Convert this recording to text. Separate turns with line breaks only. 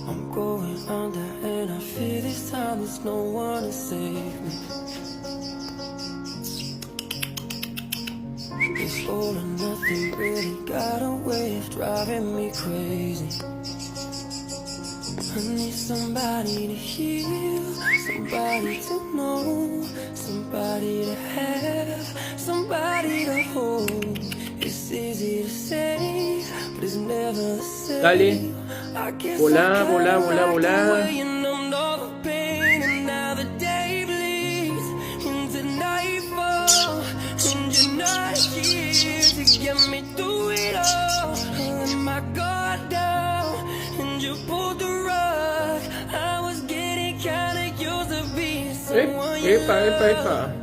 I'm going under and I fear this time there's no one to save me. This all or nothing really got a way of driving me crazy. I need somebody to heal, somebody to know, somebody to have, somebody to hold. It's easy to say, but it's never the same.
Dale. Volá, volá, volá, volá. Epa, epa, epa.